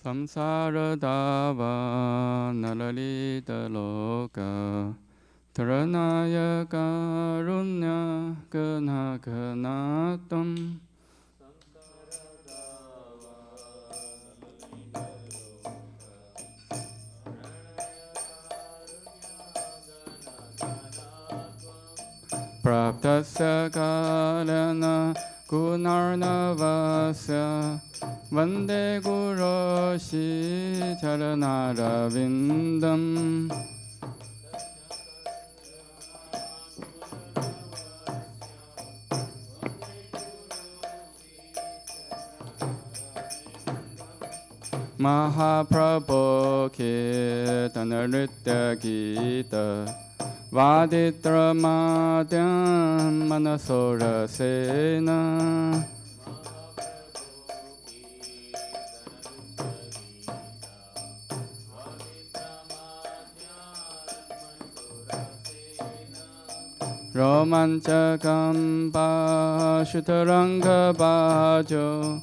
Samsaradava nalalita loka Taranaya karunya kana kanatam Praptasya kalana kunarnavasya Vande Guroshi Charanarvindam Mahaprabhu Kirtana Nritya Gita Vaditra Madhyam Manasora Sena Romanchakam Pashutaranga Bhajo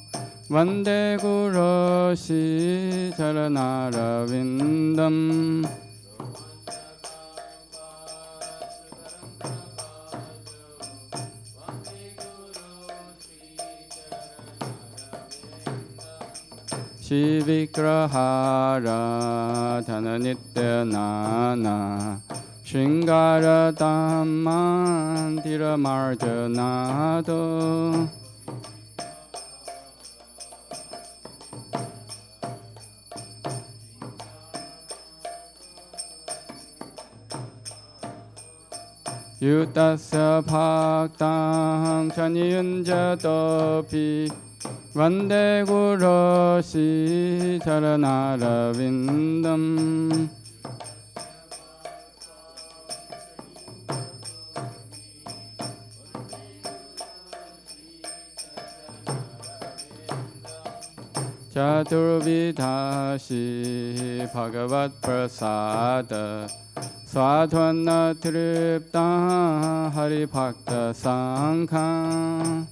Vande Guroshi Charanarvindam Shivikrahara Dhananityanana Shringara Dhammantira Marjanado Yutasya Bhaktam Chaniyunjatopi Vande Guroshi Charanarvindam Chaturvidashi Bhagavat Prasada Swadhana Tripta Hari Bhakta Sangha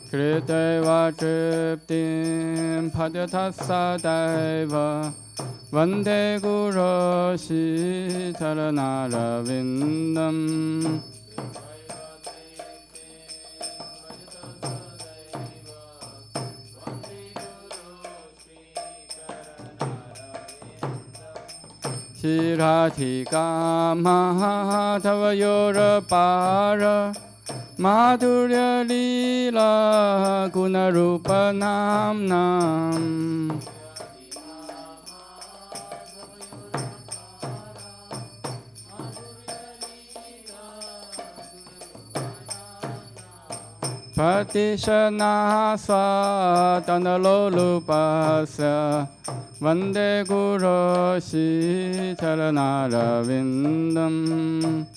Kriteva Triptim Padyathasa Daiva Vande Guroshi Charanarvindam Shirathika Mahatava Para Madhurya Lila Gunarupa Namnam Patishana Svatana Lolupasya Vande Guroshi Charanarvindam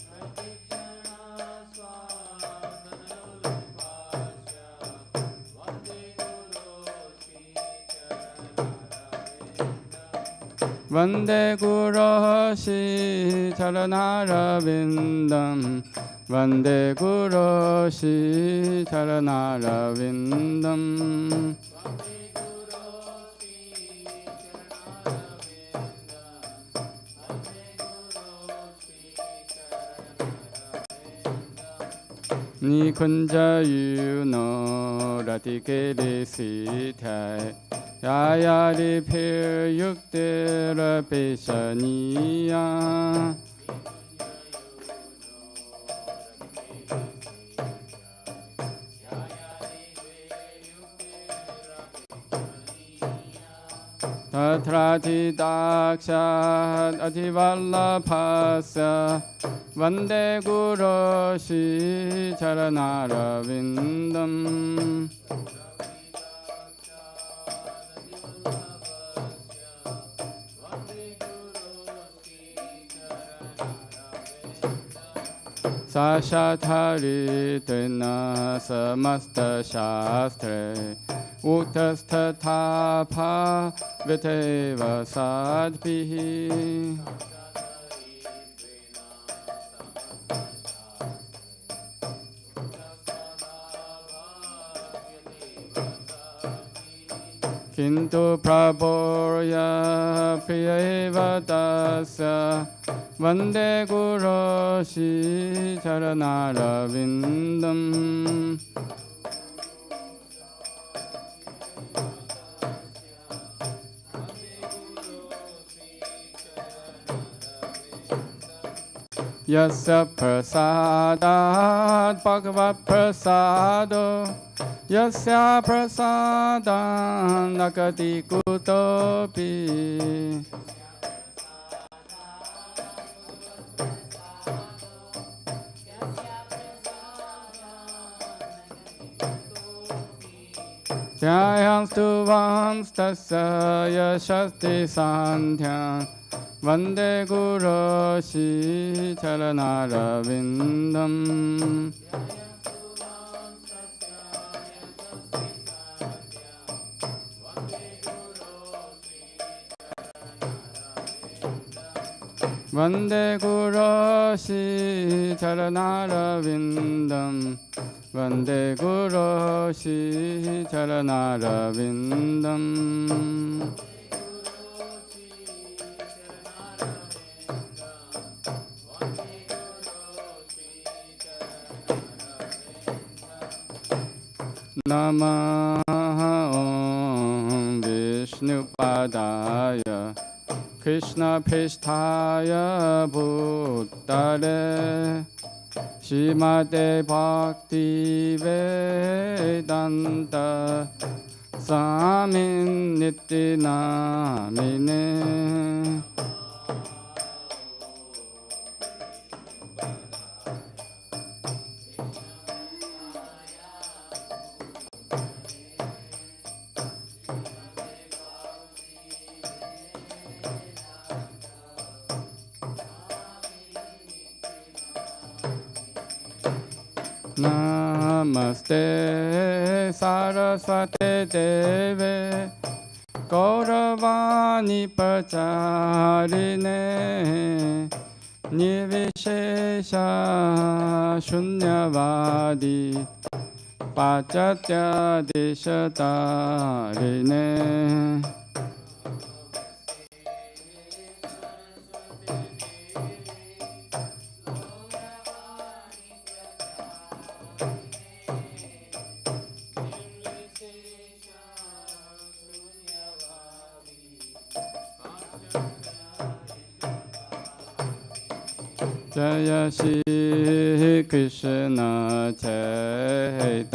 Vande Guroshi Charanarvindam Vande Guroshi Charanarvindam Nikunja Yuno Ratikiri Sitai Yayari Pir Yuktira Peshaniya Tatrati Dakshat Adivallabhasya Vande Guroshi Charanarvindam Sashatharitena Samasta Shastre Uttastatapa Viteva Sadbhihi Kintu praborya priyeva tasya Vande Guru Shri Charanaravindam Yasya prasadat bhagavat prasado Yasya prasadan nakati kutopi Jayamstu vamstasya yashasti sandhyam Vande Guru Shri Charanaravindam Vande Guru Shri Charanaravindam Vande Guru Shri Charanaravindam Namah Om Vishnupadaya Krishna Pisthaya Bhutale Srimate Bhakti Vedanta Swamin Niti Namine Namaste Saraswate Deve Gauravani Pacharine Nivishesha Shunyavadi Pachatya Deshatarine Jaya Shri Krishna Chaitanya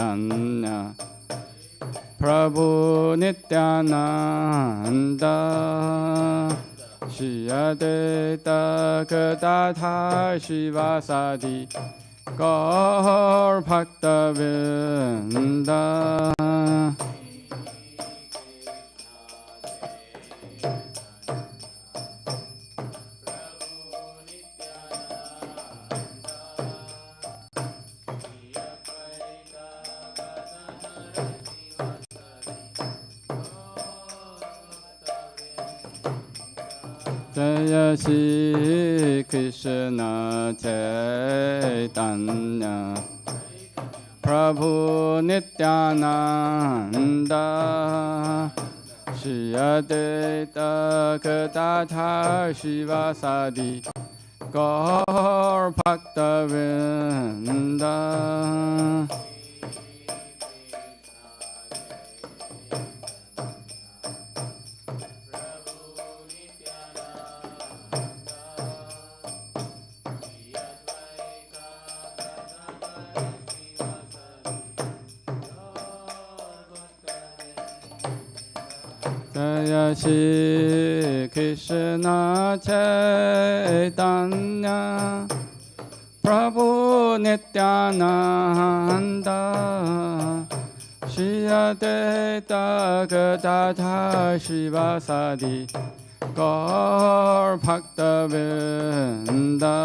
Prabhu Nityananda Shri Advaita Gadadhar Shivasadi Gaur Bhaktavinda Jaya Shri Krishna Chaitanya Prabhu Nityananda Shri Advaita Gadadhar Shivasadi Gaur Bhaktavinda Jaya Shri Krishna Chaitanya Prabhu Nityananda Shri Advaita Gadadhar Shivasadi Gaur Bhaktavinda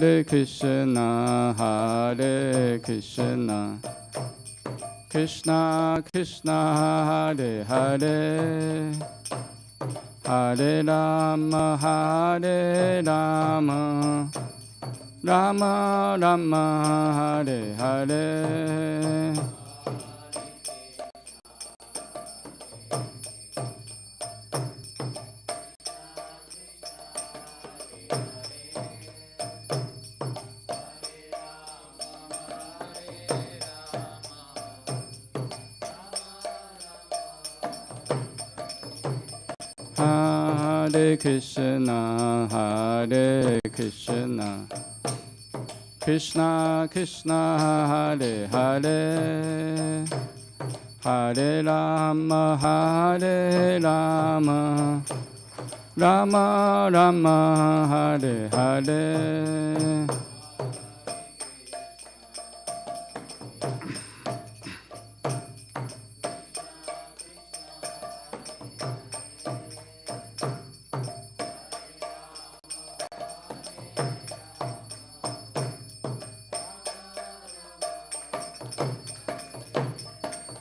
Hare Krishna, Hare Krishna, Krishna Krishna, Hare Hare, Hare Rama, Hare Rama, Rama Rama, Hare Hare. Hare Krishna, Hare Krishna, Krishna Krishna, Hare Hare, Hare Rama, Hare Rama, Rama Rama, Hare Hare.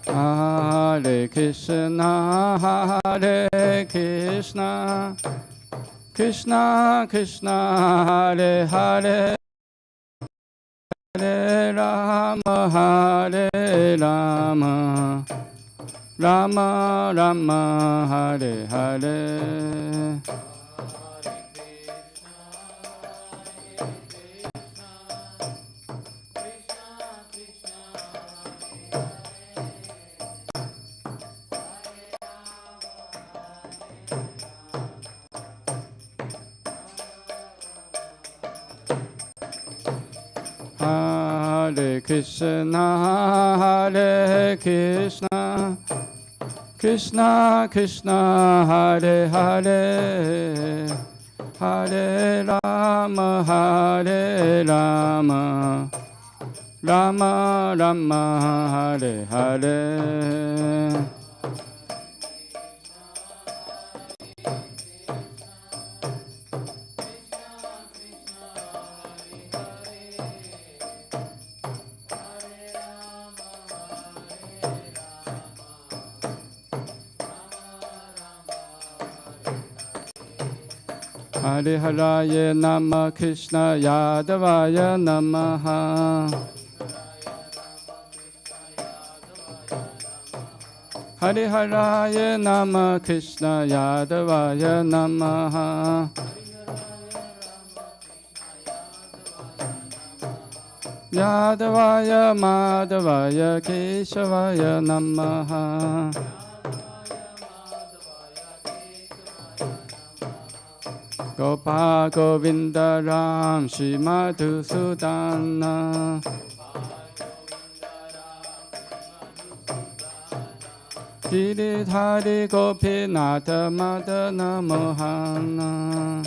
Hare Krishna, Hare Krishna, Krishna Krishna, Hare Hare, Hare Rama, Hare Rama, Rama Rama, Hare Hare. Hare Krishna, Hare Krishna, Krishna Krishna, Hare Hare, Hare Rama, Hare Rama, Rama Rama, Hare Hare. Hare Haraya Nama Krishna Yadavaya Namaha. Hare Haraya Nama Krishna Yadavaya Namaha. Yadavaya Madhavaya Keshavaya Namaha. Gopa Govinda Ram Shri Madhusudana. Giridhari Gopinatha Madana Mohana.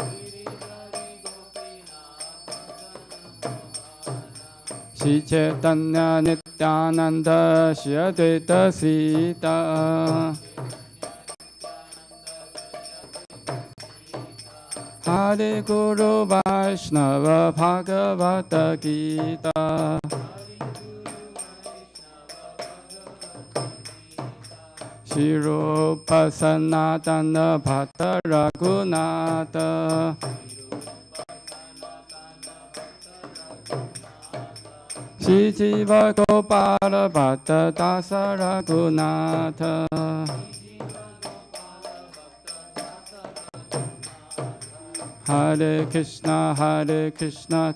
Shri Chaitanya Nityananda Shri Advaita Sita. Hare Guru Vaishnava Bhagavata Gita. Shri Rupa Sanatana Bhatta Raghunatha. Shri Jiva Gopala Bhatta Dasa Raghunatha. Hare Krishna, Krishna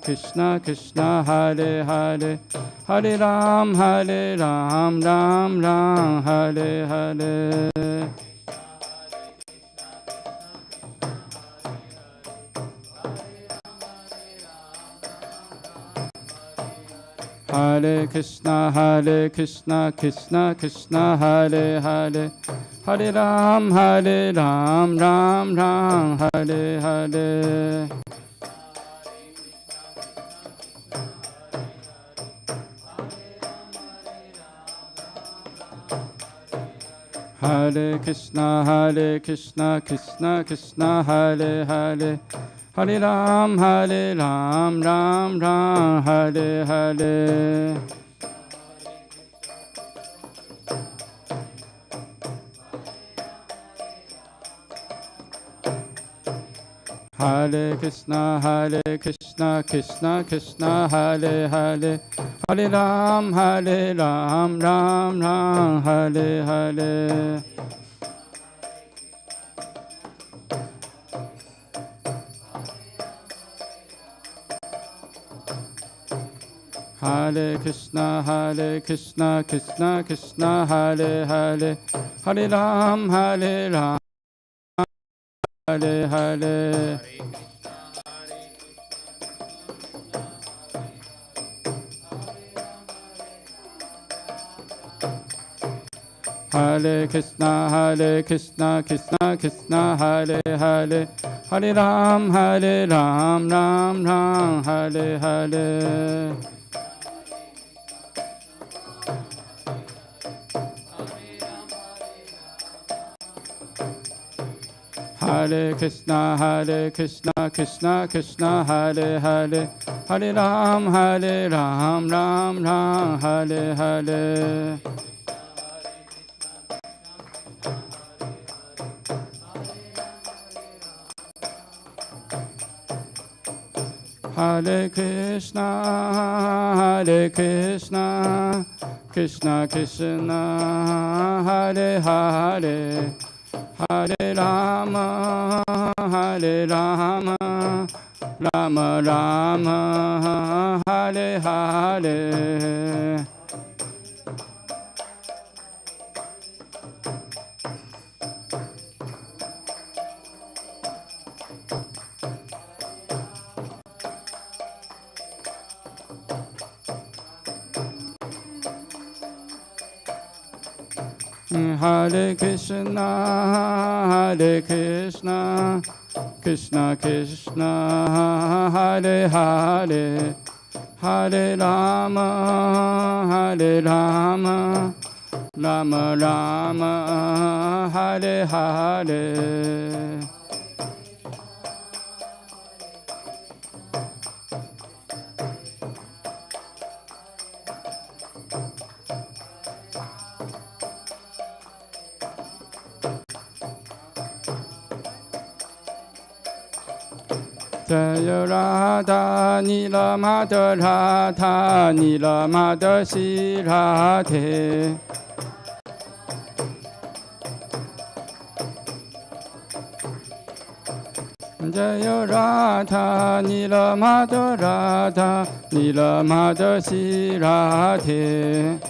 Krishna, Hare Hare, Hare Ram, Ram Ram, Hare Hare. Hare Krishna, Krishna Krishna, Hare Hare, Hare Ram, Ram Ram, Hare Hare. Hare Krishna, Krishna Krishna, Hare Hare, Hare Ram, Ram Ram, Hare Hare. Hare Krishna, Krishna Krishna, Hare Hare. Hare Ram, Ram Ram, Hare Hare. Hare Krishna, Krishna Krishna, Hare Hare. Hare Ram, Hare Hare. Hare Krishna, Krishna Krishna, Hare Hare. Hare Ram, Ram Ram, Hare Hare. Hare Krishna, Krishna Krishna, Hare Hare. Hare Ram, Ram Ram, Hare Hare. Hare Krishna, Krishna Krishna, Hare Hare. Hare Rama, Rama Rama, Hare Hare. Hare Krishna, Krishna Krishna, Hare Hare. Hare Rama, Rama Rama, Hare Hare. Jaya Radha Nila Madhara, Nila Madhasi Radhe. Jaya Radha Nila Madhara, Nila Madhasi Radhe.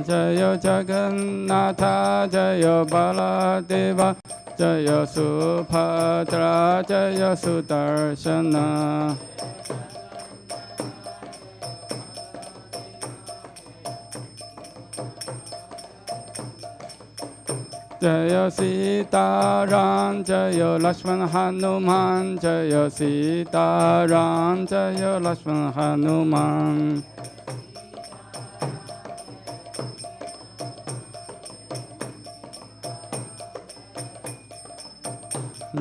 Jaya Jagannatha, Jaya Baladeva, Jaya Subhadra, Jaya Sudarshana. Jaya Sitaram, Jaya Lakshmana Hanuman, Jaya Sitaram, Jaya Lakshmana Hanuman.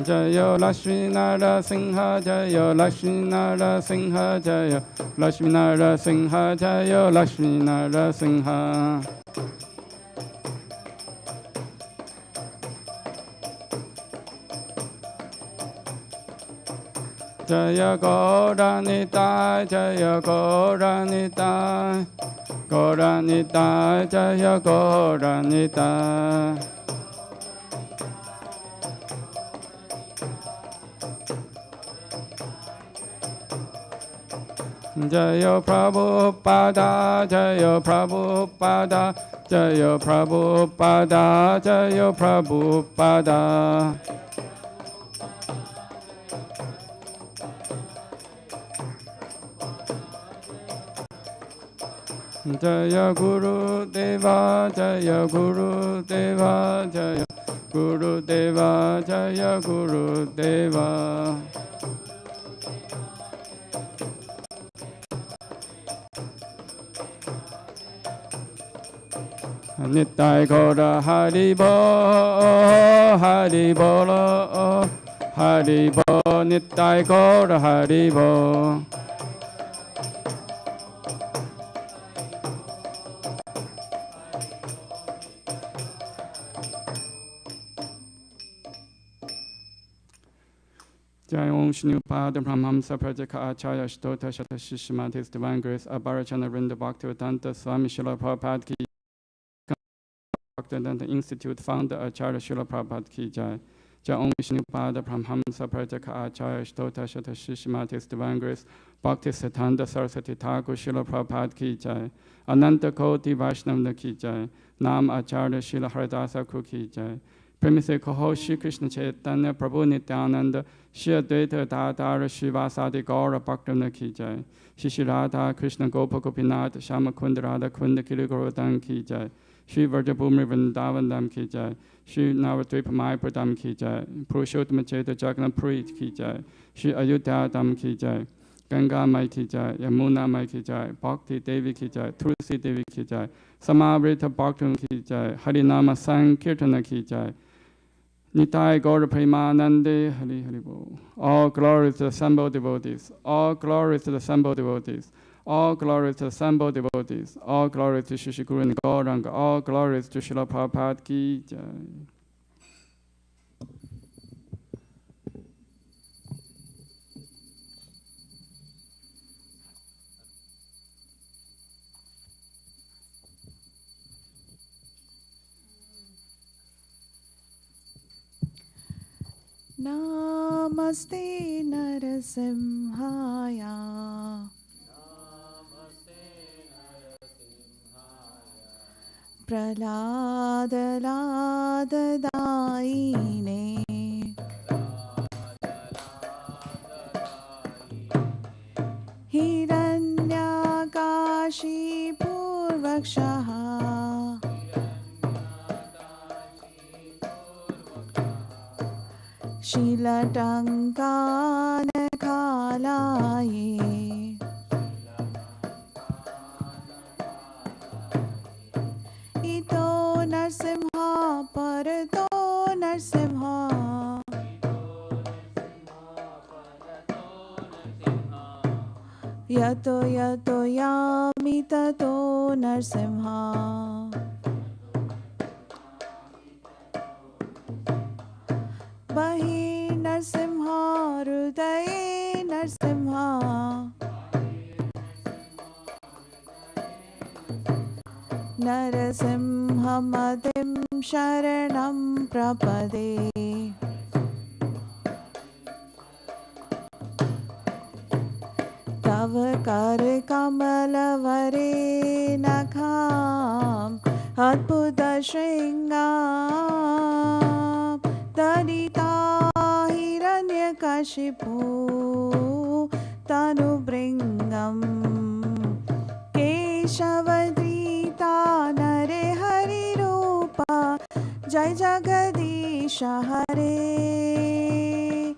Jaya Lakshmi Narasingha, Jaya Lakshmi Narasingha, Jaya Lakshmi Narasingha, Jaya Lakshmi Narasingha. Jaya Gauranita, Jaya Gauranita, Gauranita, Jaya Gauranita. Jaya Prabhupada, Jaya Prabhupada, Jaya Prabhupada, Jaya Prabhupada. Jaya Guru Deva, Jaya Guru Deva, Jaya Guru Deva, Jaya Guru Deva. Nitai Gaura Haribo, Haribo, Haribo, Nitai Gaura Haribo. Jai Om Shnupada Brahmamsa Prajaka Acharya Shtota Shata Shishima, His Divine Grace, Abharachana Rinda Bhaktivedanta Swami Srila Prabhupada Ki, Bhaktivedanta Institute Founder Acharya Srila Prabhupada Ki Jai. Jai Om Shnupada Brahmamsa Prajaka Acharya Shtota Shata Shishima, His Divine Grace, Bhakti Siddhanta Saraswati Thakur Srila Prabhupada Ki Jai. Ananta Koti Vaishnava Ki Jai. Nam Acharya Srila Haridasa Ki Jai. प्रेम से कहो श्री कृष्ण चैतन्य प्रभु नित्यानंद श्री अद्वैत दातार श्रीवासादि गौर भक्तवृंद की जय। श्री श्री राधा कृष्ण गोप गोपीनाथ श्याम कुंद राधा कुंद किल गोवर्धन की जय। श्री व्रजभूमि वृंदावन धाम की जय। श्री नवद्वीप मायापुर धाम की जय। पुरुषोत्तम चैत जगन्नाथपुरी की जय। श्री अयोध्या धाम की जय। गंगा माई की जय। यमुना माई की जय। भक्ति देवी की जय। तुलसी देवी की जय। समावृत भक्तों की जय। हरिनाम संकीर्तन की जय। Nitai Gaura Premanande Hari Hari Bol. All glory to the assembled devotees. All glory to the assembled devotees. All glory to the assembled devotees. All glory to Shri Guru and Gauranga. All glory to Srila Prabhupada Ki Jai. Namaste Narasimhaya. Praladadaine. Hiranyakashi Purvakshaha. Shilatankan Khalaye. Ito Narsimha Parato Narsimha. Yato Yato Yami Tato Narsimha. Bahi Narsimha Hrudaye Narsimha. Narasimha Madim Sharanam Prapade. Tava Kar Kamala Vare Nakham Adbhuta Shringam Darita Hiranyakashipu Tanubringam Keshavadrita Nare Hari Rupa Jai Jagadisha Hare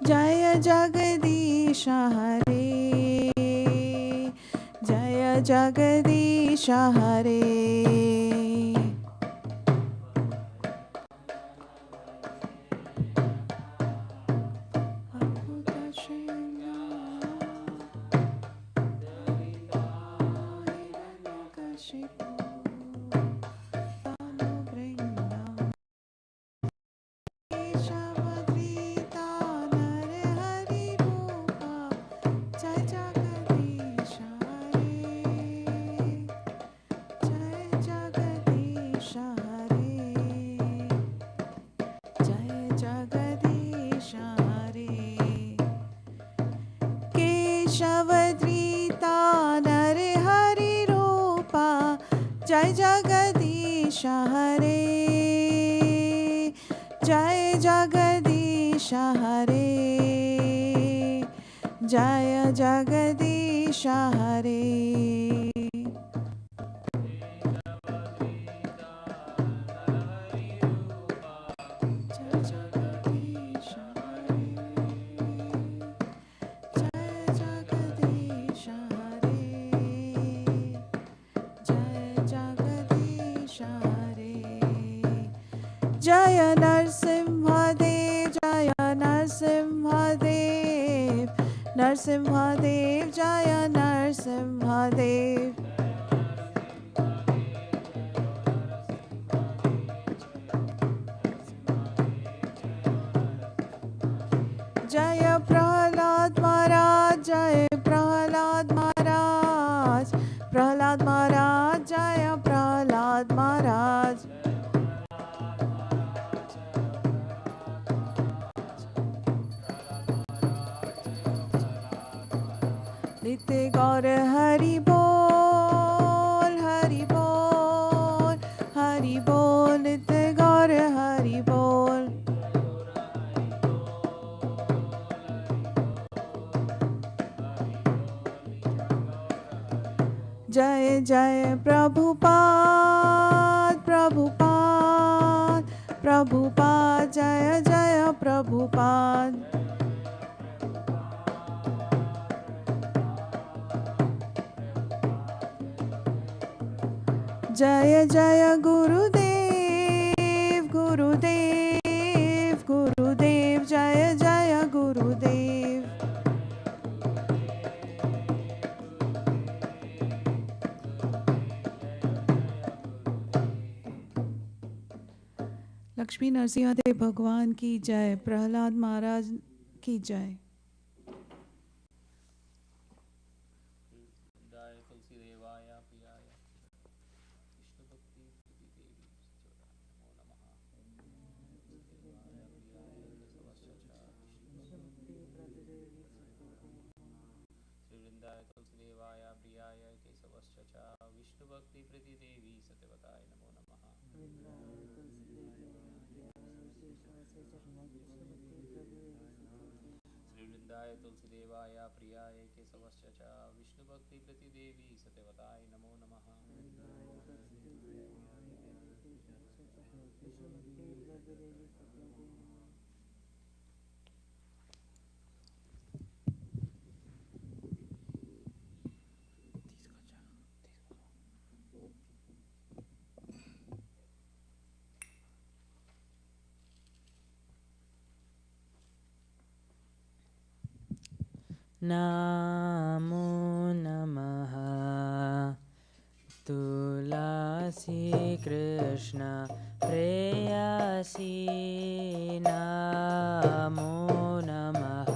Jaya Jagadisha Hare Jaya Jagadisha Hare. Shavadrita Nare Hari Rupa Jai Jagadisha Hare Jai Jagadisha Hare Jaya Jagadisha Hare. Jai Jagadisha Hare. जय नरसिंहदेव जय नरसिंहदेव नरसिंहदेव जय नरसिंहदेव जय प्रहलाद महाराज जय प्रहलाद महाराज प्रहलाद महाराज जय प्रहलाद महाराज नित्य गौर हरि बोल हरि बोल हरि बोल नित्य गौर हरि बोल जय जय प्रभुपाद प्रभुपाद प्रभुपाद जय जय प्रभुपाद जय जय गुरुदेव गुरुदेव गुरुदेव जय जय गुरुदेव लक्ष्मी नरसिंहदेव भगवान की जय प्रहलाद महाराज की जय तुलसीदेवाय प्रियाय केशवश्च च विष्णुभक्ति प्रतिदेवी सत्यवताय नमो नमः नमो नमः तुलसी कृष्ण प्रेयसी नमो नमः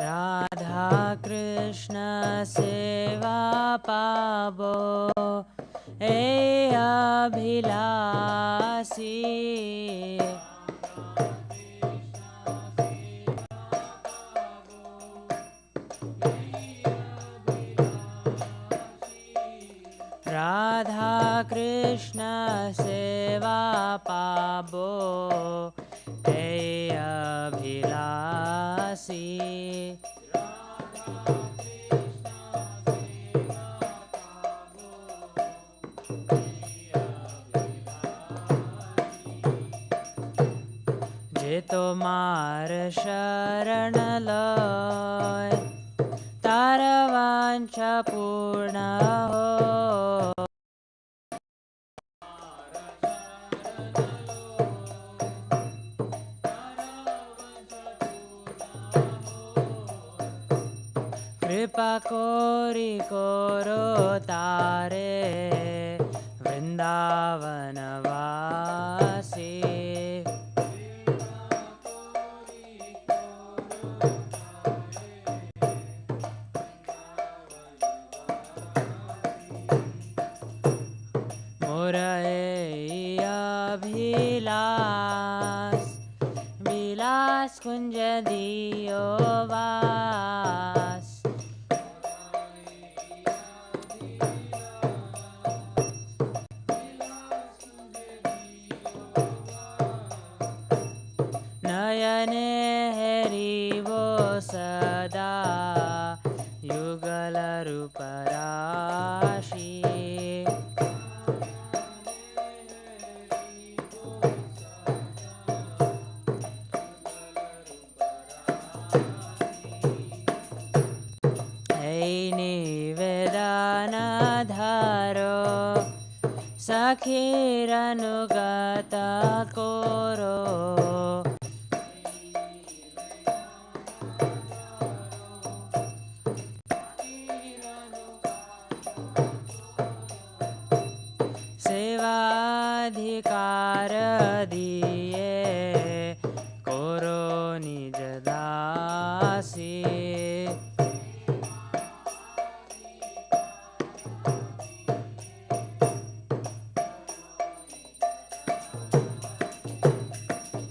राधा कृष्ण सेवा पाबो ए अभिलाषी राधा कृष्ण सेवा पाबो ए अभिलाषी तोमार शरण लय तार वांछा पूर्ण हो कृपा कोरी कोरो तारे वृंदावन वासी विलास कुंज दियो वास नयने हरिवो सदा युगल रूप राशि अखिरनुगत कोरो सेवाधिकार दिए कोरो निज दासी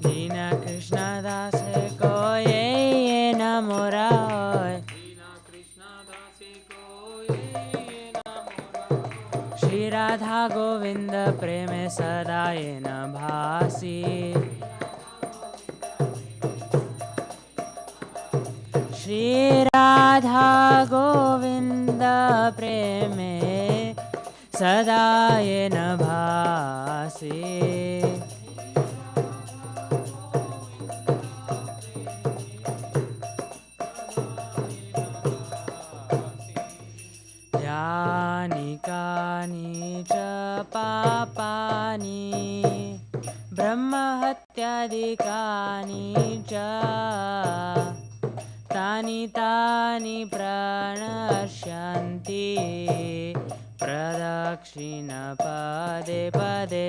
दीन कृष्ण दास को ये न मोराय श्री राधा गोविंद प्रेम सदा ये न भासी श्री राधा गोविंद प्रेम सदा ये न भासी यानि कानि च पापानि ब्रह्महत्यादिकानि च तानि तानि प्रणश्यन्ति प्रदक्षिण पदे पदे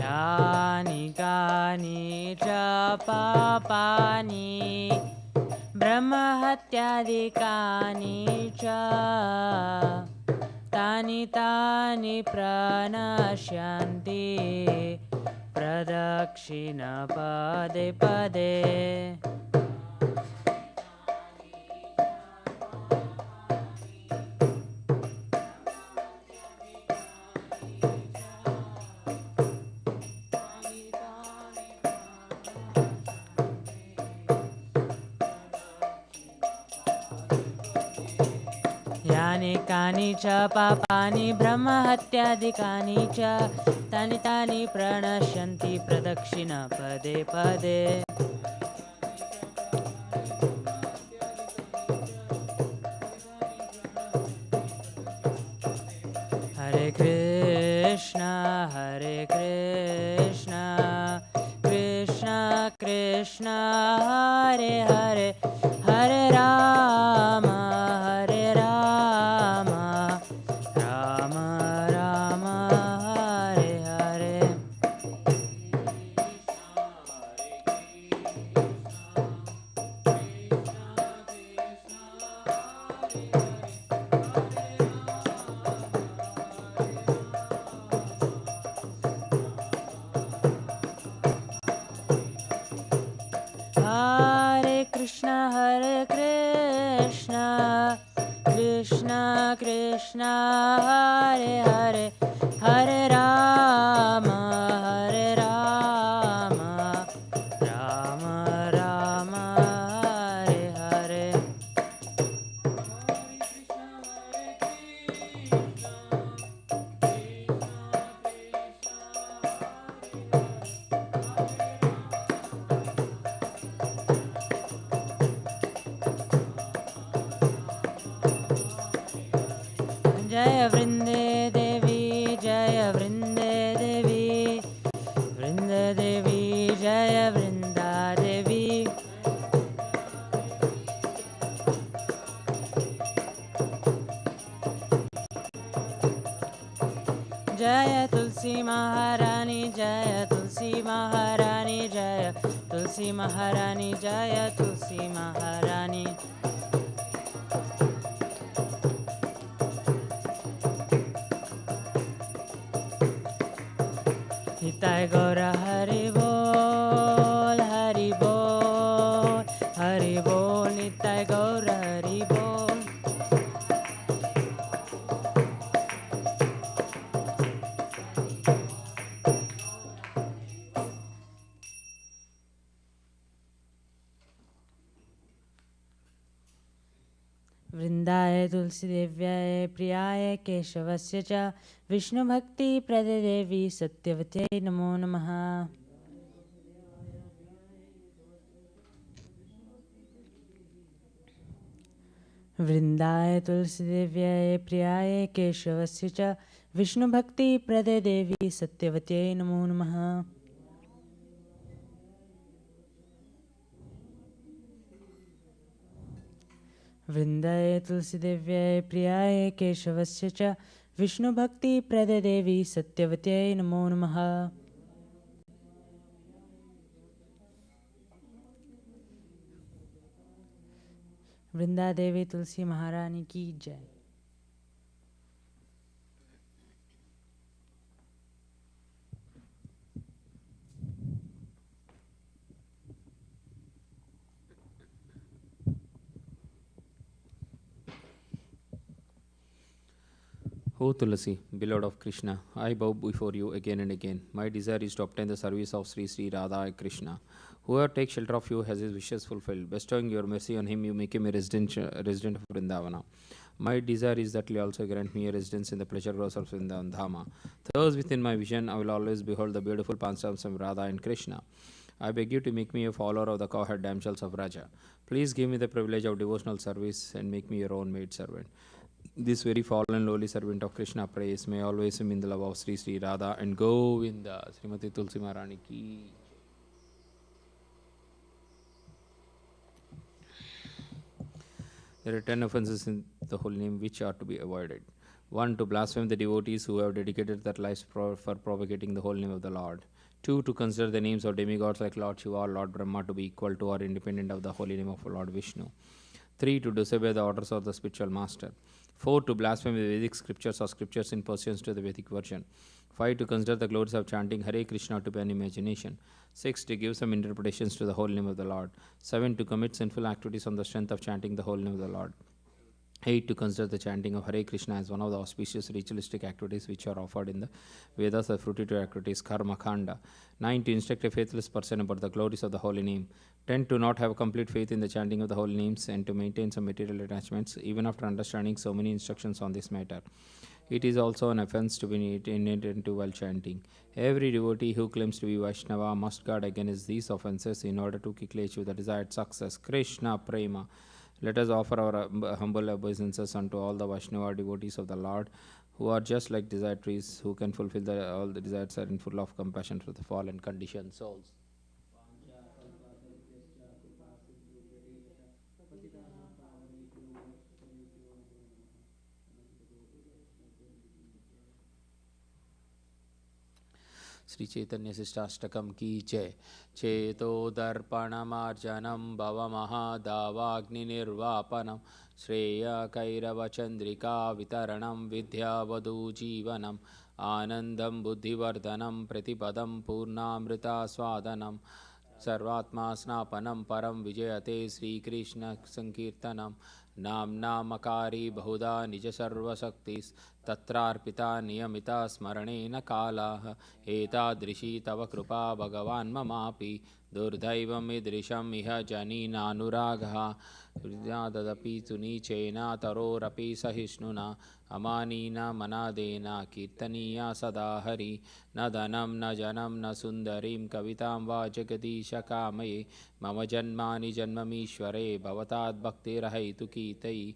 यानि कानि च पापानि ब्रह्महत्यादिकानि च तानि तानि प्रणश्यन्ति प्रदक्षिण पदे पदे यानि कानि च पापानि ब्रह्महत्यादिकानि च तानि तानि प्रणश्यन्ति प्रदक्षिण पदे पदे हरे कृष्ण कृष्ण कृष्ण हरे हरे हरे राम राम राम हरे हरे हरे कृष्ण कृष्ण कृष्ण हरे हरे हरे राम राम राम हरे हरे जय वृंदे देवी जय वृंदे देवी जय वृंदा देवी जय तुलसी महारानी जय तुलसी महारानी जय तुलसी महारानी जय तुलसी महारानी हिताय गौर हरि बोल निताय गौर हरि बोल वृन्दाय तुलसीदेव्याय प्रियाय केशवस्य च विष्णुभक्तिप्रदे देवी सत्यवत्यै नमो नमः। वृन्दाय तुलसीदेव्याय प्रियाय केशवस्य च विष्णुभक्तिप्रदे देवी सत्यवत्यै नमो नमः। वृन्दाय तुलसीदेव्याय प्रियाय केशवस्य च विष्णुभक्तिप्रदे देवी सत्यवत्यै नमो नमः। वृंदा देवी तुलसी महारानी की जय। O Tulasi, beloved of Krishna, I bow before you again and again. My desire is to obtain the service of Sri Sri Radha Krishna. Whoever takes shelter of you has his wishes fulfilled. Bestowing your mercy on him, you make him a resident of Vrindavana. My desire is that you also grant me a residence in the pleasure groves of Vrindavan Dhama. Thus, within my vision, I will always behold the beautiful pastimes of Radha and Krishna. I beg you to make me a follower of the cowherd damsels of Raja. Please give me the privilege of devotional service and make me your own maid servant. This very fallen lowly servant of Krishna prays may always swim in the love of Sri Sri Radha and Govinda. Srimati Tulsi Maharani ki. There are 10 offenses in the holy name which are to be avoided. 1. To blaspheme the devotees who have dedicated their lives for propagating the holy name of the Lord. 2. To consider the names of demigods like Lord Shiva or Lord Brahma to be equal to or independent of the holy name of Lord Vishnu. 3. To disobey the orders of the spiritual master. 4. To blaspheme the Vedic scriptures or scriptures in pursuance to the Vedic version. 5. To consider the glories of chanting Hare Krishna to be an imagination. 6. To give some interpretations to the holy name of the Lord. 7. To commit sinful activities on the strength of chanting the holy name of the Lord. 8. To consider the chanting of Hare Krishna as one of the auspicious ritualistic activities which are offered in the Vedas or fruitive activities, Karma Khanda. 9. To instruct a faithless person about the glories of the holy name. 10. To not have complete faith in the chanting of the holy names and to maintain some material attachments even after understanding so many instructions on this matter. It is also an offense to be inattentive while chanting. Every devotee who claims to be Vaishnava must guard against these offenses in order to quickly achieve the desired success. Krishna Prema. Let us offer our humble obeisances unto all the Vaishnava devotees of the Lord, who are just like desired trees, who can fulfill all the desires and full of compassion for the fallen conditioned souls. Shri Chaitanya शिष्टाष्टकम की जय। चेतो दर्पणमार्जनम भवमहादावाग्निर्वापनम श्रेय कैरवचंद्रिका वितरणम विद्यावधूजीवनम आनंदम बुद्धिवर्धनम प्रतिपदम पूर्णामृतास्वादनम सर्वात्मा स्नापनम परम विजयते श्रीकृष्ण संकीर्तनम नामनामकारी बहुधा निज सर्वशक्तिस् तत्रार्पिता नियमिता स्मरणेन कालाः एतादृशी तव कृपा भगवान् ममापि दुर्दैवमीदृशम् इह जनीनानुरागः हृदयादपि सुनीचेन तरोरपि सहिष्णुना अमानीना मनादेना कीर्तनीया सदा हरि न धनं न जनं न सुन्दरीं कवितां वा जगदीश कामये मम जन्मानि जन्ममीश्वरे भवताद्भक्तिरहैतुकी तयि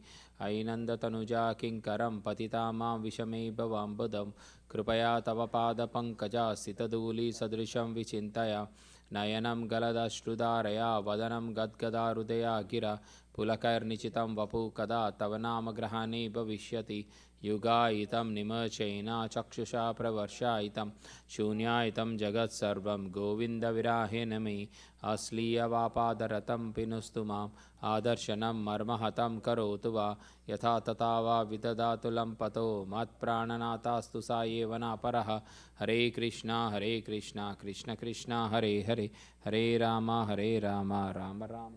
ऐनन्दतनुजा किङ्करं पतिता मां विषमे भवाम्बुधं कृपया तव पादपङ्कजा स्थितधूलिसदृशं विचिन्तया नयनं गलदश्रुधारया वदनं गद्गदाहृदया गिरा पुलकैर्निचितं वपु कदा तव नामग्रहणे भविष्यति युगायितं निमचेन चक्षुषा प्रवर्षायितं शून्यायितं जगत्सर्वं गोविन्दविराहेण मे अश्लीयवापादरतं पिनुस्तु माम् आदर्शनं मर्महतं करोतु वा यथा तथा वा विदधातु लम्पतो मत्प्राणनाथास्तु सा एव नापरः हरे Krishna Krishna Krishna Hare Hare Hare Ram Ram Ram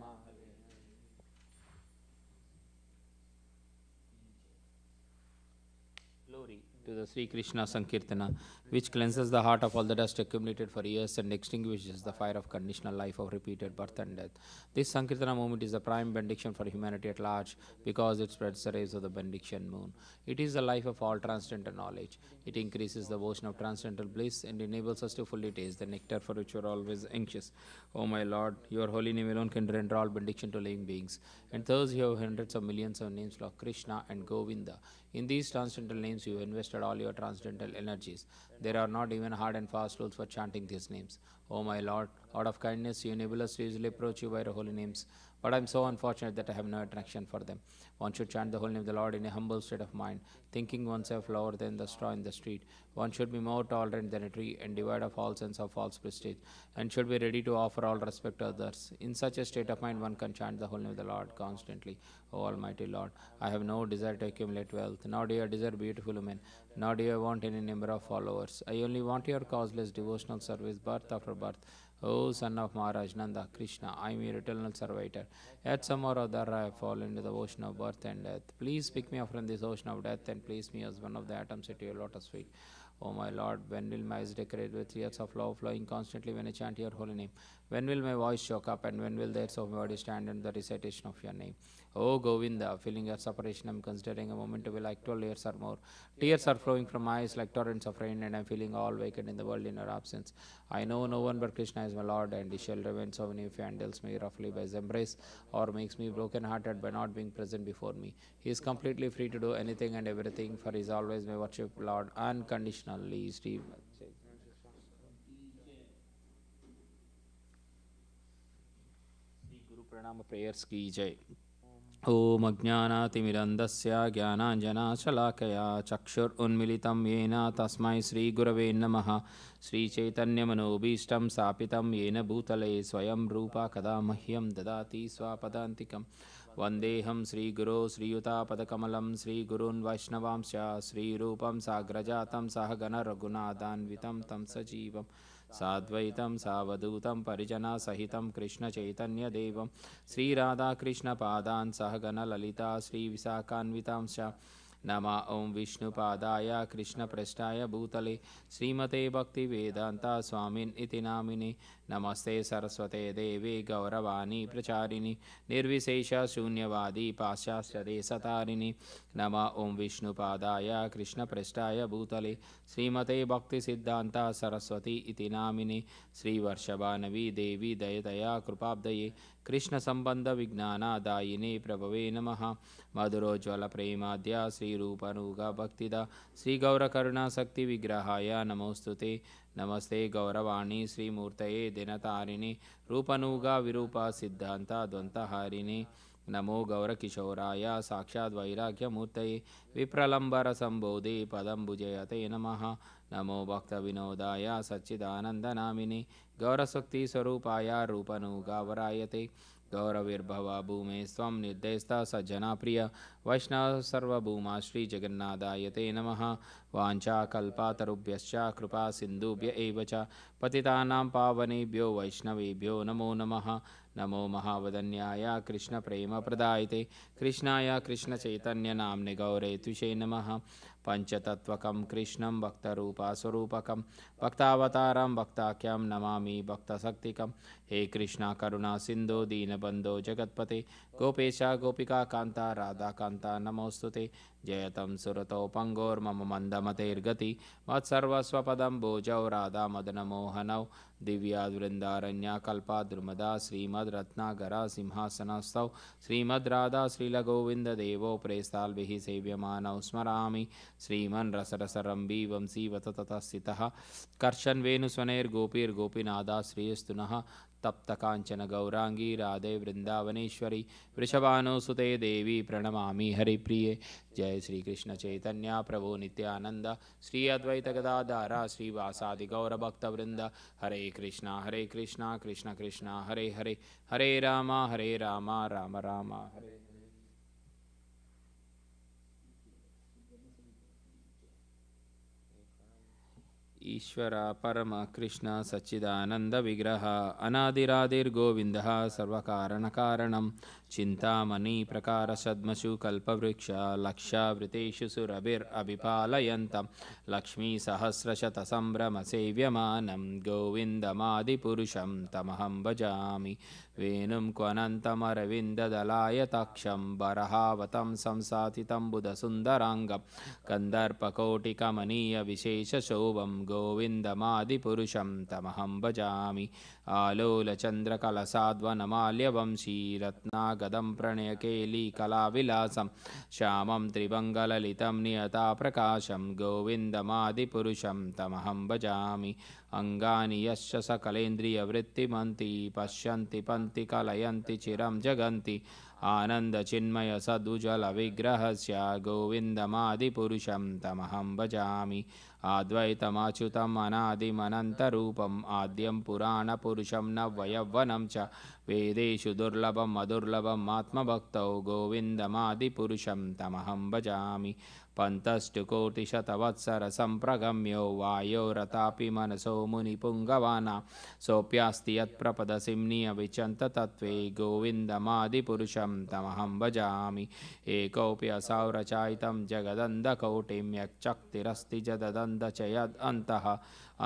Glory to the Sri Krishna Sankirtana, which cleanses the heart of all the dust accumulated for years and extinguishes the fire of conditional life of repeated birth and death. This Sankirtana movement is the prime benediction for humanity at large because it spreads the rays of the benediction moon. It is the life of all transcendental knowledge. It increases the ocean of transcendental bliss and enables us to fully taste the nectar for which we are always anxious. O my Lord, your holy name alone can render all benediction to living beings. And thus you have hundreds of millions of names like Krishna and Govinda. In these transcendental names, you invested all your transcendental energies. There are not even hard and fast rules for chanting these names. O my Lord, out of kindness, you enable us to easily approach you by your holy names. But I am so unfortunate that I have no attraction for them. One should chant the holy name of the Lord in a humble state of mind, thinking oneself lower than the straw in the street. One should be more tolerant than a tree and devoid of all sense of false prestige, and should be ready to offer all respect to others. In such a state of mind, one can chant the holy name of the Lord constantly. O Almighty Lord, I have no desire to accumulate wealth, nor do I desire beautiful women, nor do I want any number of followers. I only want your causeless devotional service, birth after birth. O son of Maharaj Nanda, Krishna, I am your eternal servitor. At some or other I have fallen into the ocean of birth and death. Please pick me up from this ocean of death and place me as one of the atoms at your lotus feet. O my Lord, when will my eyes decorate with tears of love flowing constantly when I chant your holy name? When will my voice choke up, and when will the hairs of my body stand in the recitation of your name? O Govinda, feeling your separation, I am considering a moment to be like 12 years or more. Tears are flowing from my eyes like torrents of rain, and I am feeling all vacant in the world in your absence. I know no one but Krishna is my Lord, and he shall revenge so many if he handles me roughly by his embrace, or makes me broken-hearted by not being present before me. He is completely free to do anything and everything, for he is always my worship Lord, unconditionally. Steve. Guru Pranama prayers ki jai. ओम अज्ञानातिमिरन्दस्य ज्ञानाञ्जनाशलाकया चक्षुरुन्मिलितं येन तस्मै श्रीगुरवे नमः श्रीचैतन्यमनोभीष्टं स्थापितं येन भूतले स्वयं रूपा कदा मह्यं ददाति स्वापदान्तिकं वन्देऽहं श्रीगुरो श्रीयुतापदकमलं श्रीगुरून् वैष्णवांश्च श्रीरूपं साग्रजातं सहगणरघुनाथान्वितं तं सजीवं साद्वैतं सावधूतं परिजनसहितं कृष्णचैतन्यदेवं श्रीराधाकृष्णपादान् सहगणललिता श्रीविशाखान्वितांश्च नमः ओं विष्णुपादाय कृष्णप्रेष्ठाय भूतले श्रीमते भक्तिवेदान्ता स्वामिन् इति नामिने नमस्ते सरस्वते देवे गौरवाणी प्रचारिणि निर्विशेष शून्यवादी पाश्चात्यदेशतारिणि नमः ओं विष्णुपादाय कृष्णप्रेष्ठाय भूतले श्रीमते भक्तिसिद्धान्ता सरस्वती इति नामिने श्रीवर्षभानवी देवी दयतया कृपाब्दये कृष्ण संबंध विज्ञानादायिने प्रभवे नमः मधुरोज्वल प्रेमाद्या श्रीरूपनुगा भक्तिदा श्री गौरकरुणा शक्ति विग्रहाय नमोस्तुते नमस्ते गौरवाणी श्रीमूर्तये दिनतारिणे रूपनुगा विरूपा सिद्धांता द्वंतहारिणे नमो गौरकिशोराय साक्षात् वैराग्यमूर्तये विप्रलंबर संबोधे पदंबुजयते नमः नमो भक्तविनोदाय सच्चिदानन्दनामिने गौरशक्तिस्वरूपाय रूपनुगावरायते गौरविर्भव भूमे स्वं निर्देष्टा सज्जना प्रिय वैष्णव सर्वभूमा श्रीजगन्नाथाय ते नमः वाञ्छाकल्पातरुभ्यश्च कृपा सिन्धुभ्य एव च पतितानां पावनेभ्यो वैष्णवेभ्यो नमो नमः नमो महावदन्याय कृष्णप्रेमप्रदायते कृष्णाय कृष्णचैतन्यनाम्ने गौरे तुषे नमः पंचतत्वकं कृष्णं भक्तरूपास्वरूपकं भक्तावतारं भक्ताख्यं नमामि भक्तशक्तिकं हे कृष्णा करुणा सिन्धो दीनबन्धो जगत्पते गोपेश गोपिका कान्ता राधा कान्ता नमोस्तुते जयतं सुरतो पंगोर्मम मंदमतेर्गति मत्सर्वस्वपदं भोजौ राधा मदनमोहनौ दिव्याद्वृन्दारण्या कल्पाद्रुमदा श्रीमद्रत्नागरा सिंहासनस्थौ श्रीमद्राधा श्रीलगोविन्ददेवो प्रेस्ताल्भिः सेव्यमानौ स्मरामि श्रीमन् रसरसरम्भी वंशीवततः कर्षन् वेणुस्वनैर्गोपीर्गोपीनादा श्रीस्तुनः तप्त कांचन गौरांगी राधे वृंदावनेश्वरी वृषभानुसुते देवी प्रणमामि हरिप्रिये जय श्री कृष्ण चैतन्य प्रभु नित्यानंद श्री अद्वैत गदाधारा श्रीवासादि गौरभक्तवृंद हरे कृष्णा कृष्ण कृष्ण हरे हरे हरे राम राम राम हरे ईश्वर परम कृष्ण सच्चिदानंद विग्रह अनादिरादिर्गोविंद सर्वकारण कारणम चिंतामणि प्रकार सद्मसु कल्पवृक्ष लक्षावृतेषु सुरभिरभिपालयन्तं लक्ष्मी सहस्रशत संभ्रम सेव्यमानं गोविन्दमादिपुरुषं तमहं भजामि वेणुं क्वनन्तमरविन्ददलायताक्षं बरहावतं संसातितं बुधसुन्दराङ्गं कन्दर्पकोटिकमनीयविशेषशोभं गोविन्दमादिपुरुषं तमहं भजामि आलोलचन्द्रकलसाद्वनमाल्यवंशी रत्नागदं प्रणयकेलीकलाविलासं श्यामं त्रिभङ्गललितं नियताप्रकाशं गोविन्दमादिपुरुषं तमहं भजामि अङ्गानि यश्च सकलेन्द्रियवृत्तिमन्ति पश्यन्ति पन्ति कलयन्ति चिरं जगन्ति आनन्दचिन्मयसदुज्ज्वलविग्रहस्य गोविन्दमादिपुरुषं तमहं भजामि अद्वैतमाच्युतम् अनादिमनन्तरूपम् आद्यं पुराणपुरुषं नवयौवनं च वेदेषु दुर्लभम् अदुर्लभम् आत्मभक्तौ गोविन्दमादिपुरुषं तमहं भजामि पन्तष्टुकोटिशतवत्सरसम्प्रगम्यो वायोरतापि मनसो मुनिपुङ्गवाना सोऽप्यास्ति यत्प्रपदसिम्नियविचन्त तत्त्वे गोविन्दमादिपुरुषं तमहं भजामि एकोऽप्यसौ रचयितं जगदन्धकोटिं यच्चक्तिरस्ति जददन्ध च यदन्तः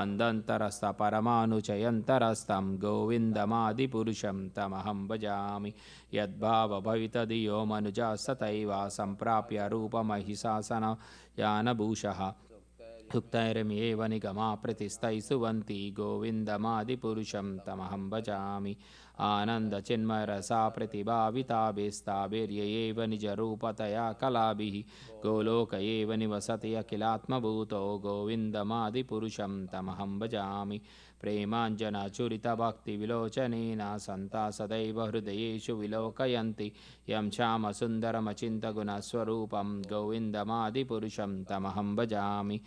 अन्धन्तरस्तपरमानुचयन्तरस्तं गोविन्दमादिपुरुषं तमहं भजामि यद्भावभवितधियो मनुजा सतैव सम्प्राप्य रूपमहिशासन यानभूषः युक्तैर्म्येव निगमा प्रतिस्थैः सुवन्ति गोविन्दमादिपुरुषं तमहं भजामि आनन्दचिन्मयरसा प्रतिभाविताभिस्ताभिर्ययैव निजरूपतया कलाभिः गोलोक एव निवसति अखिलात्मभूतो गोविन्दमादिपुरुषं तमहं भजामि प्रेमाञ्जनचुरितभक्तिविलोचनेन सन्ता सदैव हृदयेषु विलोकयन्ति यं श्यामसुन्दरमचिन्तगुणस्वरूपं गोविन्दमादिपुरुषं तमहं भजामि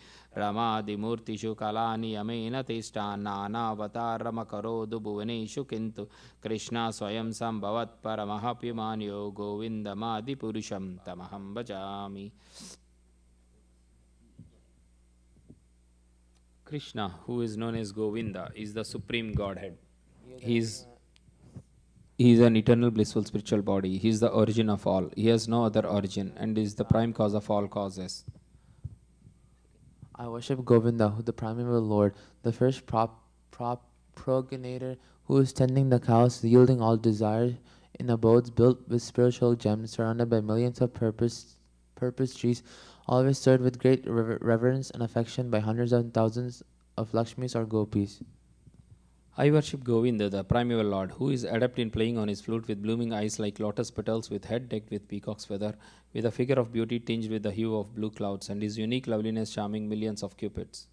रमादिमूर्तिषु कलानियमेन तिष्ठान् नानावतारमकरोदु भुवनेषु किन्तु कृष्णा स्वयं सम्भवत् परमः गोविन्दमादिपुरुषं तमहं भजामि Krishna, who is known as Govinda, is the supreme Godhead. He is an eternal blissful spiritual body. He is the origin of all. He has no other origin and is the prime cause of all causes. I worship Govinda, who the primeval Lord, the first progenitor, who is tending the cows, yielding all desire in abodes built with spiritual gems, surrounded by millions of purpose trees, always served with great reverence and affection by hundreds and thousands of Lakshmis or Gopis. I worship Govinda, the primeval Lord, who is adept in playing on his flute with blooming eyes like lotus petals, with head decked with peacock's feather, with a figure of beauty tinged with the hue of blue clouds, and his unique loveliness charming millions of cupids.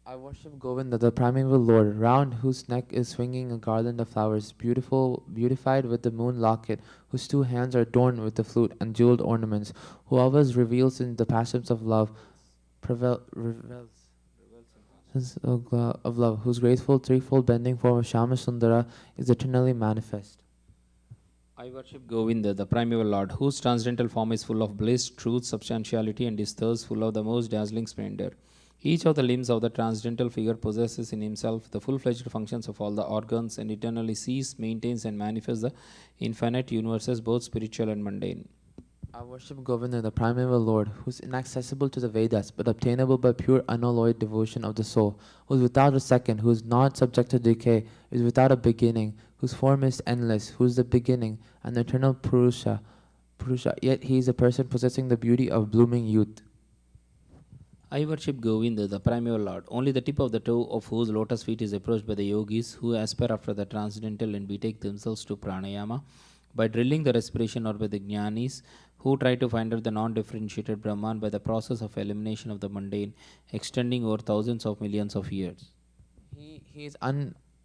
I worship Govinda, the primeval Lord, round whose neck is swinging a garland of flowers, beautified with the moon locket, whose two hands are adorned with the flute and jeweled ornaments, who always reveals in the passions of love, whose graceful threefold bending form of Shama Sundara is eternally manifest. I worship Govinda, the primeval Lord, whose transcendental form is full of bliss, truth, substantiality, and his thirst full of the most dazzling splendor. Each of the limbs of the transcendental figure possesses in himself the full-fledged functions of all the organs and eternally sees, maintains, and manifests the infinite universes, both spiritual and mundane. I worship Govinda, the primeval Lord, who is inaccessible to the Vedas, but obtainable by pure unalloyed devotion of the soul, who is without a second, who is not subject to decay, is without a beginning, whose form is endless, who is the beginning, and the eternal Purusha, yet he is a person possessing the beauty of blooming youth. I worship Govinda, the primeval Lord, only the tip of the toe of whose lotus feet is approached by the yogis who aspire after the transcendental and betake themselves to pranayama by drilling the respiration, or by the jnanis who try to find out the non-differentiated Brahman by the process of elimination of the mundane, extending over thousands of millions of years. He is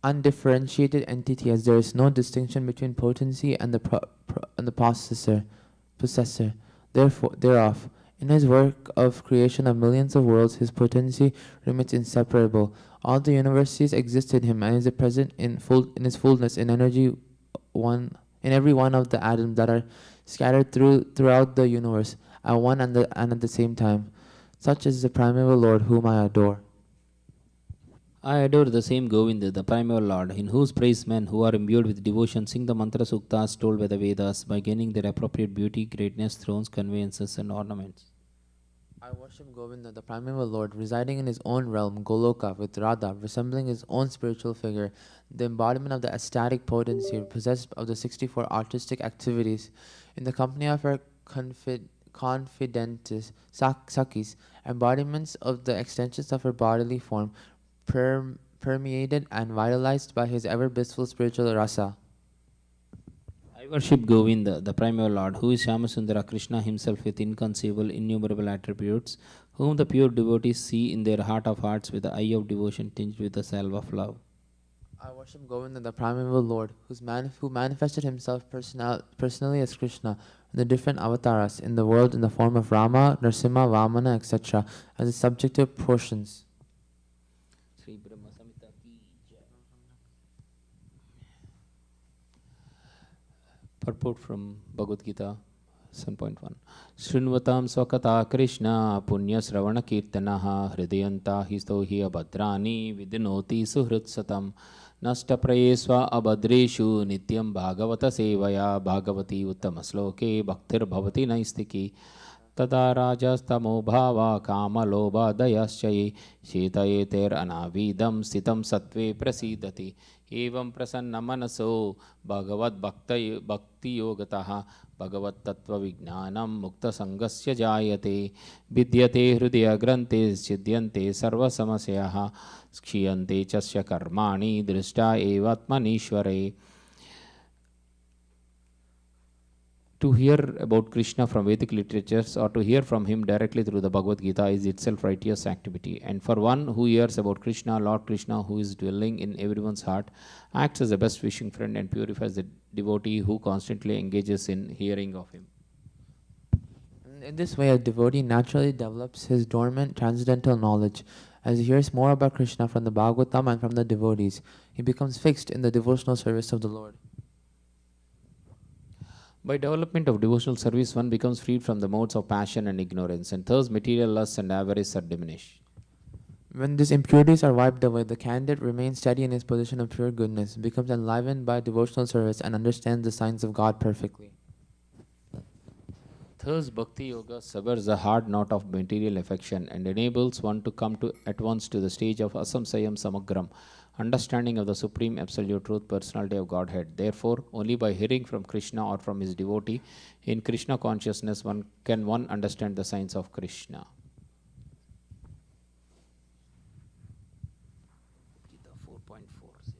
undifferentiated entity, as there is no distinction between potency and the possessor. Thereof, in his work of creation of millions of worlds, his potency remains inseparable. All the universes exist in him, and is present in his fullness in energy, in every one of the atoms that are scattered throughout the universe at one and at the same time. Such is the primeval Lord whom I adore. I adore the same Govinda, the primeval Lord, in whose praise men who are imbued with devotion sing the mantra suktas told by the Vedas by gaining their appropriate beauty, greatness, thrones, conveyances, and ornaments. I worship Govinda, the primeval Lord, residing in his own realm, Goloka, with Radha, resembling his own spiritual figure, the embodiment of the ecstatic potency, possessed of the 64 artistic activities, in the company of her confidentes, Sakis, embodiments of the extensions of her bodily form, permeated and vitalized by his ever blissful spiritual rasa. I worship Govinda, the primeval Lord, who is Shyamasundara Krishna himself with inconceivable, innumerable attributes, whom the pure devotees see in their heart of hearts with the eye of devotion tinged with the salve of love. I worship Govinda, the primeval Lord, who manifested himself personally as Krishna in the different avatars in the world in the form of Rama, Narasimha, Vamana, etc., as his subjective portions. Purport from Bhagavad Gita 7.1. Shrunvatam swakata Krishna punya sravana kirtanaha hridayanta histo hi abhadrani vidinoti suhritsatam nasta prayesva abhadreshu nityam bhagavata sevaya bhagavati uttamasloke bhaktir bhavati naistiki तदा राजस्तमो भावा कामलोभादयश्चये शीतयेतेरनाविदं स्थितं सत्त्वे प्रसीदति एवं प्रसन्नमनसो भक्तियोगतः भगवत्तत्त्वविज्ञानं मुक्तसङ्गस्य जायते विद्यते हृदयग्रन्थे छिद्यन्ते सर्वसमस्याः क्षीयन्ते च कर्माणि दृष्टा एवात्मनीश्वरे. To hear about Krishna from Vedic literatures or to hear from him directly through the Bhagavad Gita is itself righteous activity. And for one who hears about Krishna, Lord Krishna, who is dwelling in everyone's heart, acts as a best wishing friend and purifies the devotee who constantly engages in hearing of him. In this way, a devotee naturally develops his dormant transcendental knowledge. As he hears more about Krishna from the Bhagavatam and from the devotees, he becomes fixed in the devotional service of the Lord. By development of devotional service, one becomes freed from the modes of passion and ignorance, and thus material lusts and avarice are diminished. When these impurities are wiped away, the candidate remains steady in his position of pure goodness, becomes enlivened by devotional service, and understands the signs of God perfectly. Thus, Bhakti Yoga severs the hard knot of material affection and enables one to come at once to the stage of Asamsayam Samagram, understanding of the Supreme Absolute Truth, Personality of Godhead. Therefore, only by hearing from Krishna or from his devotee in Krishna consciousness can one understand the signs of Krishna. Gita 4.4 says,